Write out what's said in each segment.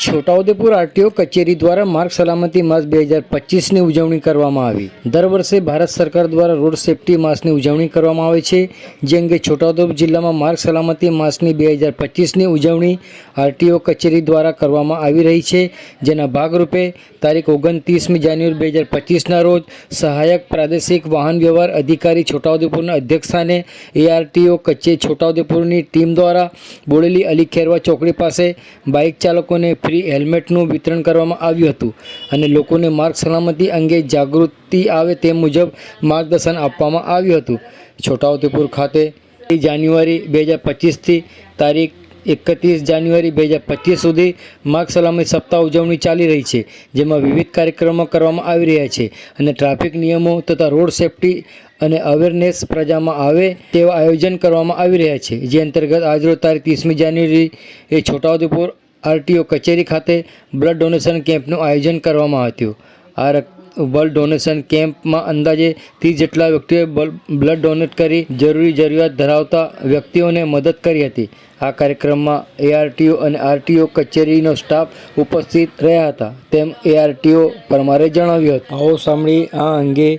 Chhota Udepur RTO કચેરી દ્વારા માર્ગ સલામતી માસ 2025ની ઉજવણી કરવામાં આવી। દર વર્ષે ભારત સરકાર દ્વારા રોડ સેફટી માસની ઉજવણી કરવામાં આવે છે, જે અંગે છોટાઉદેપુર જિલ્લામાં માર્ગ સલામતી માસની 2025ની ઉજવણી આરટીઓ કચેરી દ્વારા કરવામાં આવી રહી છે, જેના ભાગરૂપે તારીખ 29મી જાન્યુઆરી 2025ના રોજ સહાયક પ્રાદેશિક વાહન વ્યવહાર અધિકારી છોટાઉદેપુરના અધ્યક્ષસ્થાને એઆરટીઓ કચેરી છોટાઉદેપુરની ટીમ દ્વારા બોડેલી અલી ખેરવા ચોકડી પાસે બાઇક ચાલકોને ફ્રી હેલ્મેટનું વિતરણ કરવામાં આવ્યું હતું અને લોકોને માર્ગ સલામતી અંગે જાગૃતિ આવે તે મુજબ માર્ગદર્શન આપવામાં આવ્યું હતું। છોટાઉદેપુર ખાતે જાન્યુઆરી 2025થી તારીખ 31 જાન્યુઆરી 2025 સુધી માર્ગ સલામતી સપ્તાહ ઉજવણી ચાલી રહી છે, જેમાં વિવિધ કાર્યક્રમો કરવામાં આવી રહ્યા છે અને ટ્રાફિક નિયમો તથા રોડ સેફટી અને અવેરનેસ પ્રજામાં આવે તેવા આયોજન કરવામાં આવી રહ્યા છે, જે અંતર્ગત આજરોજ તારીખ 30મી જાન્યુઆરી એ છોટાઉદેપુર આરટીઓ કચેરી ખાતે બ્લડ ડોનેશન કેમ્પનું આયોજન કરવામાં આવ્યું। આ બ્લડ ડોનેશન કેમ્પમાં અંદાજે 30 જેટલા વ્યક્તિઓએ બ્લડ ડોનેટ કરી જરૂરિયાત ધરાવતા વ્યક્તિઓને મદદ કરી હતી। આ કાર્યક્રમમાં એઆરટીઓ અને આરટીઓ કચેરીનો સ્ટાફ ઉપસ્થિત રહ્યા હતા, તેમ એઆરટીઓ પરમારે જણાવ્યું હતું। આવો સાંભળી આ અંગે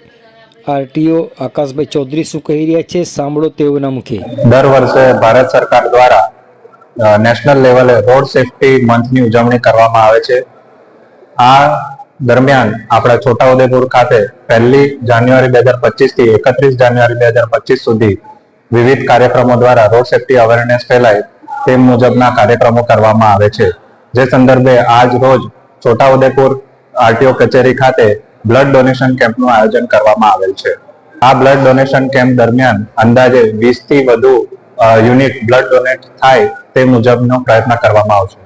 આરટીઓ આકાશભાઈ ચૌધરી શું કહી રહ્યા છે, સાંભળો તેઓના મુખે। દર વર્ષે ભારત સરકાર દ્વારા નેશનલ લેવલે રોડ સેફટી મંથની ઉજવણી કરવામાં આવે છે। આ દરમિયાન આપણા છોટાઉદેપુર ખાતે 1 જાન્યુઆરી 2025 થી 31 જાન્યુઆરી 2025 સુધી વિવિધ કાર્યક્રમો દ્વારા રોડ સેફટી અવેરનેસ ફેલાય તે મુજબના કાર્યક્રમો કરવામાં આવે છે, જે સંદર્ભે આજ રોજ છોટાઉદેપુર આરટીઓ કચેરી ખાતે બ્લડ ડોનેશન કેમ્પનું આયોજન કરવામાં આવેલ છે। આ બ્લડ ડોનેશન કેમ્પ દરમિયાન અંદાજે 20 થી વધુ યુનિટ બ્લડ ડોનેટ થાય તે મુજબનો પ્રયત્ન કરવામાં આવશે।